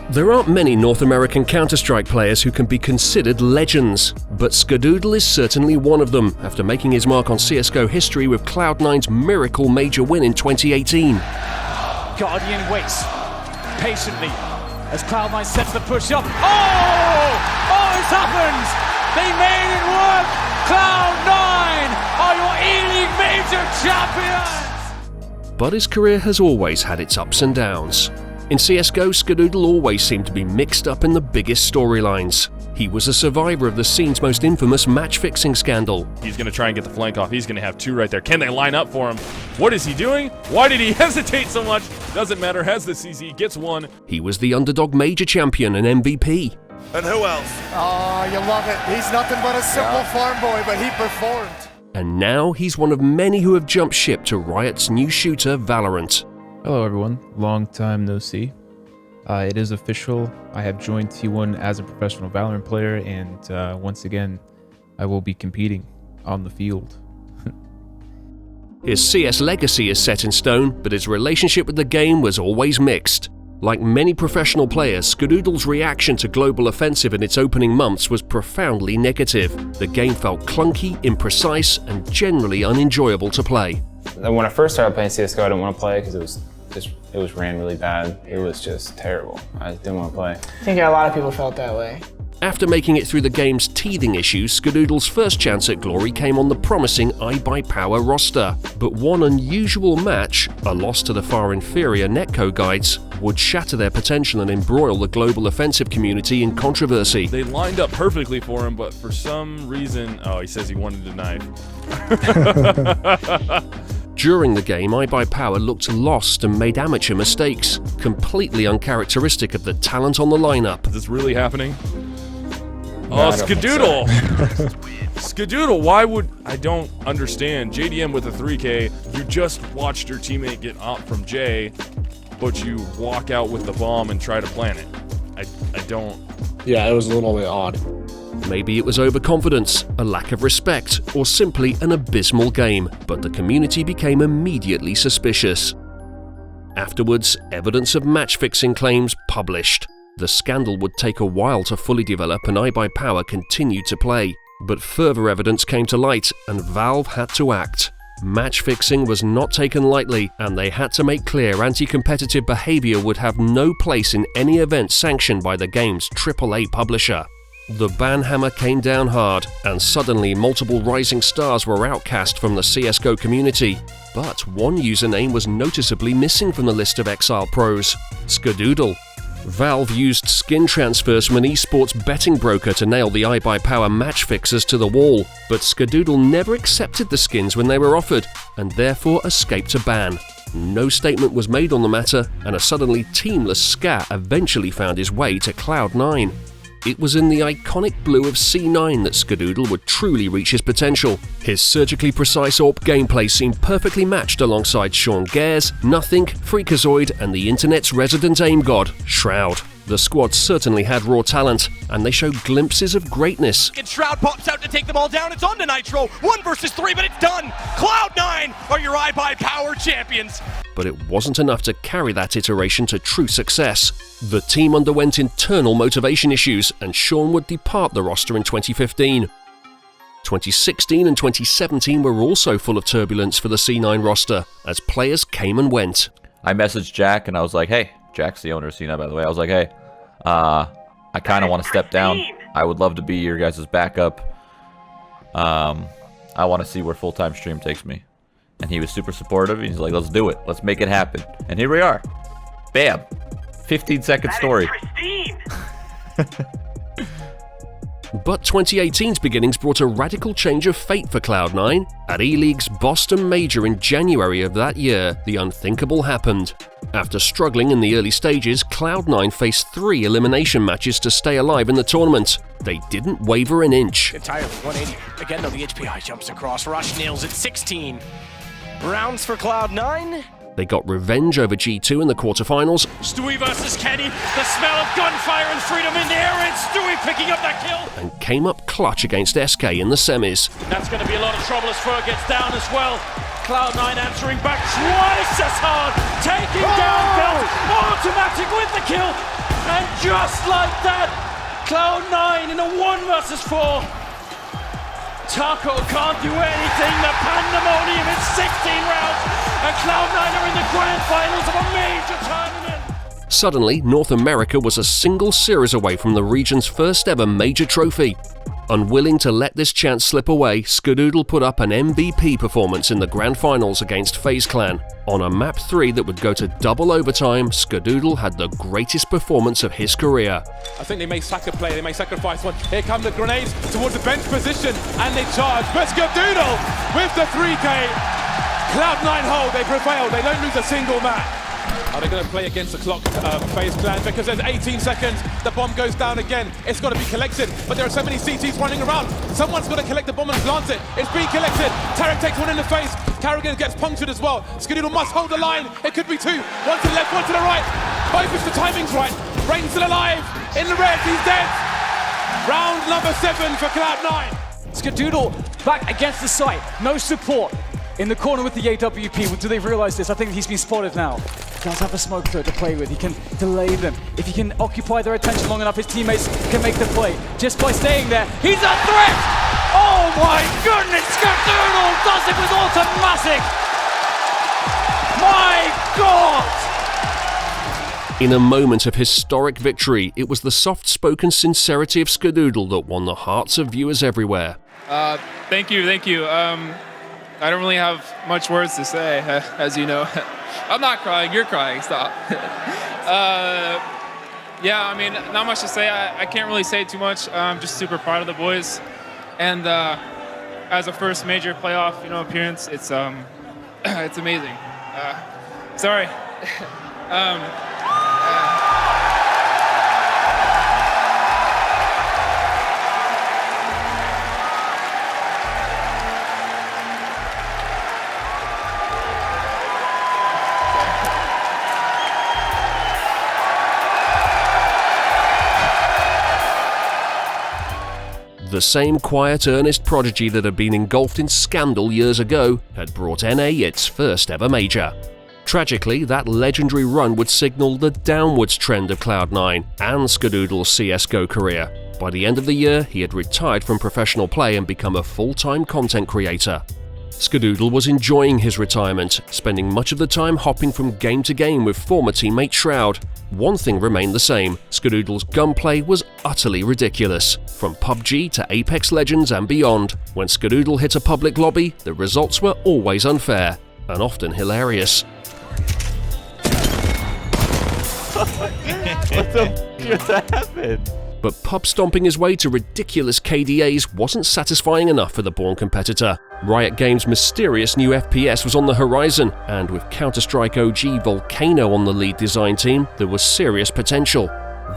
There aren't many North American Counter-Strike players who can be considered legends, but Skadoodle is certainly one of them, after making his mark on CSGO history with Cloud9's miracle major win in 2018. Guardian waits patiently as Cloud9 sets the push up. Oh, it's happened! They made it work! Cloud9 are your E-League Major champions! But his career has always had its ups and downs. In CSGO, Skadoodle always seemed to be mixed up in the biggest storylines. He was a survivor of the scene's most infamous match-fixing scandal. He's going to try and get the flank off. He's going to have two right there. Can they line up for him? What is he doing? Why did he hesitate so much? Doesn't matter. Has the CZ. Gets one. He was the Underdog Major champion and MVP. And who else? Oh, you love it. He's nothing but a simple farm boy, but he performed. And now he's one of many who have jumped ship to Riot's new shooter, Valorant. Hello everyone, long time no see. It is official, I have joined T1 as a professional Valorant player, and once again, I will be competing on the field. His CS legacy is set in stone, but his relationship with the game was always mixed. Like many professional players, Skadoodle's reaction to Global Offensive in its opening months was profoundly negative. The game felt clunky, imprecise, and generally unenjoyable to play. When I first started playing CSGO, I didn't want to play because it was ran really bad. It was just terrible. I just didn't want to play. I think a lot of people felt that way. After making it through the game's teething issues, Skadoodle's first chance at glory came on the promising iBUYPOWER roster. But one unusual match, a loss to the far inferior Netco guides, would shatter their potential and embroil the Global Offensive community in controversy. They lined up perfectly for him, but for some reason... Oh, he says he wanted a knife. During the game, iBUYPOWER looked lost and made amateur mistakes, completely uncharacteristic of the talent on the lineup. Is this really happening? Oh, Skadoodle! Skadoodle, why would... I don't understand. JDM with a 3K, you just watched your teammate get op from J, but you walk out with the bomb and try to plant it. I don't... Yeah, it was a little bit odd. Maybe it was overconfidence, a lack of respect, or simply an abysmal game, but the community became immediately suspicious. Afterwards, evidence of match-fixing claims published. The scandal would take a while to fully develop and iBUYPOWER continued to play, but further evidence came to light and Valve had to act. Match-fixing was not taken lightly, and they had to make clear anti-competitive behavior would have no place in any event sanctioned by the game's AAA publisher. The ban hammer came down hard, and suddenly multiple rising stars were outcast from the CSGO community. But one username was noticeably missing from the list of exiled pros: Skadoodle. Valve used skin transfers from an esports betting broker to nail the iBUYPOWER match fixers to the wall, but Skadoodle never accepted the skins when they were offered, and therefore escaped a ban. No statement was made on the matter, and a suddenly teamless Ska eventually found his way to Cloud9. It was in the iconic blue of C9 that Skadoodle would truly reach his potential. His surgically precise AWP gameplay seemed perfectly matched alongside Sean Gares, Nothing, Freakazoid, and the internet's resident aim god, Shroud. The squad certainly had raw talent, and they showed glimpses of greatness. And Shroud pops out to take them all down. It's on to Nitro. 1 versus 3, but it's done. Cloud9 are your iBUYPOWER champions. But it wasn't enough to carry that iteration to true success. The team underwent internal motivation issues, and Sean would depart the roster in 2015. 2016 and 2017 were also full of turbulence for the C9 roster, as players came and went. I messaged Jack and I was like, hey, Jack's the owner of C9, by the way. I was like, hey, I kind of want to step down. I would love to be your guys' backup. I want to see where full-time stream takes me. And he was super supportive. He's like, let's do it. Let's make it happen. And here we are. Bam. 15-second story. But 2018's beginnings brought a radical change of fate for Cloud9. At E-League's Boston Major in January of that year, the unthinkable happened. After struggling in the early stages, Cloud9 faced 3 elimination matches to stay alive in the tournament. They didn't waver an inch. Entirely 180. Again, though, the HPI jumps across. Rush nails it. 16 rounds for Cloud9. They got revenge over G2 in the quarterfinals. Stewie versus Kenny. The smell of gunfire and freedom in the air, and Stewie picking up that kill. And came up clutch against SK in the semis. That's going to be a lot of trouble as Fur gets down as well. Cloud9 answering back twice as hard. Taking down Belt. Automatic with the kill. And just like that, Cloud9 in a 1 versus 4. Taco can't do anything. The pandemonium is 16 rounds, and Cloud9 are in the grand finals of a major tournament. Suddenly, North America was a single series away from the region's first ever major trophy. Unwilling to let this chance slip away, Skadoodle put up an MVP performance in the grand finals against FaZe Clan. On a map 3 that would go to double overtime, Skadoodle had the greatest performance of his career. I think they may sack a play, they may sacrifice one. Here come the grenades towards the bench position, and they charge. But Skadoodle with the 3K. Cloud9 hold, they prevail, they don't lose a single match. Are they going to play against the clock, FaZe Clan? Because there's 18 seconds, the bomb goes down again. It's got to be collected, but there are so many CTs running around. Someone's got to collect the bomb and plant it. It's being collected. Tarek takes one in the face. Carrigan gets punctured as well. Skadoodle must hold the line. It could be 2. One to the left, one to the right. Both if the timing's right. Rain's still alive. In the red, he's dead. Round number 7 for Cloud9. Skadoodle back against the site. No support. In the corner with the AWP, do they realize this? I think he's been spotted now. He does have a smoke throw to play with. He can delay them. If he can occupy their attention long enough, his teammates can make the play. Just by staying there, he's a threat! Oh my goodness, Skadoodle does it with automatic! My God! In a moment of historic victory, it was the soft-spoken sincerity of Skadoodle that won the hearts of viewers everywhere. Thank you. I don't really have much words to say, as you know. I'm not crying, you're crying, stop. Yeah, I mean, not much to say. I can't really say too much. I'm just super proud of the boys. And as a first major playoff, appearance, it's amazing. Sorry. The same quiet, earnest prodigy that had been engulfed in scandal years ago had brought NA its first ever major. Tragically, that legendary run would signal the downwards trend of Cloud9 and Skadoodle's CSGO career. By the end of the year, he had retired from professional play and become a full-time content creator. Skadoodle was enjoying his retirement, spending much of the time hopping from game to game with former teammate Shroud. One thing remained the same: Skadoodle's gunplay was utterly ridiculous. From PUBG to Apex Legends and beyond, when Skadoodle hit a public lobby, the results were always unfair and often hilarious. What the f*** just happened? But pub stomping his way to ridiculous KDAs wasn't satisfying enough for the born competitor. Riot Games' mysterious new FPS was on the horizon, and with Counter-Strike OG Volcano on the lead design team, there was serious potential.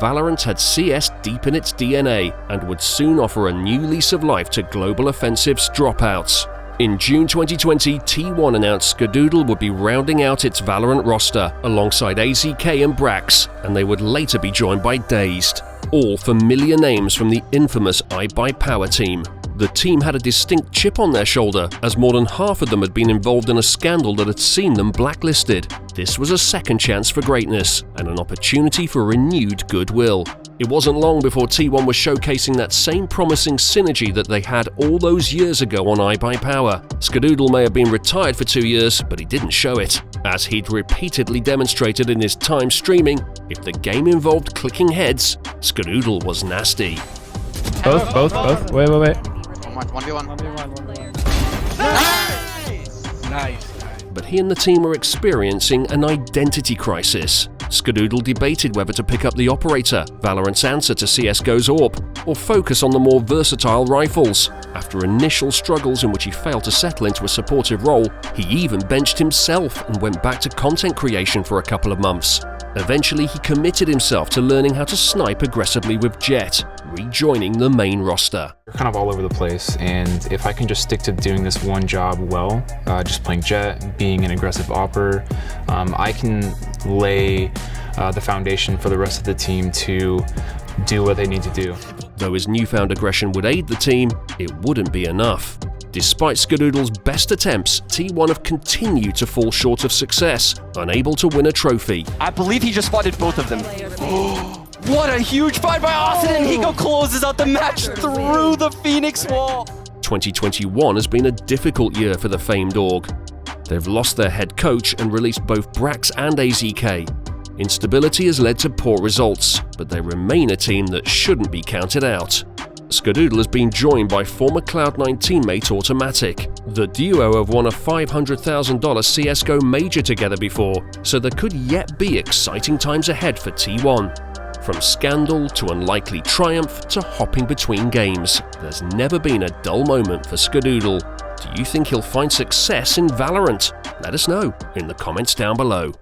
Valorant had CS deep in its DNA, and would soon offer a new lease of life to Global Offensive's dropouts. In June 2020, T1 announced Skadoodle would be rounding out its Valorant roster, alongside AZK and Brax, and they would later be joined by Dazed. All familiar names from the infamous iBUYPOWER team. The team had a distinct chip on their shoulder, as more than half of them had been involved in a scandal that had seen them blacklisted. This was a second chance for greatness, and an opportunity for renewed goodwill. It wasn't long before T1 was showcasing that same promising synergy that they had all those years ago on iBUYPOWER. Skadoodle may have been retired for 2 years, but he didn't show it. As he'd repeatedly demonstrated in his time streaming, if the game involved clicking heads, Skadoodle was nasty. Both. Wait. 1v1. Nice. But he and the team were experiencing an identity crisis. Skadoodle debated whether to pick up the operator, Valorant's answer to CSGO's AWP, or focus on the more versatile rifles. After initial struggles in which he failed to settle into a supportive role, he even benched himself and went back to content creation for a couple of months. Eventually, he committed himself to learning how to snipe aggressively with Jet, rejoining the main roster. We're kind of all over the place, and if I can just stick to doing this one job well, just playing Jet, being an aggressive opper, I can lay the foundation for the rest of the team to do what they need to do. Though his newfound aggression would aid the team, it wouldn't be enough. Despite Skadoodle's best attempts, T1 have continued to fall short of success, unable to win a trophy. I believe he just spotted both of them. What a huge fight by Austin, and Hiko closes out the match through the Phoenix wall. 2021 has been a difficult year for the famed org. They've lost their head coach and released both Brax and AZK. Instability has led to poor results, but they remain a team that shouldn't be counted out. Skadoodle has been joined by former Cloud9 teammate Automatic. The duo have won a $500,000 CSGO Major together before, so there could yet be exciting times ahead for T1. From scandal to unlikely triumph to hopping between games, there's never been a dull moment for Skadoodle. Do you think he'll find success in Valorant? Let us know in the comments down below.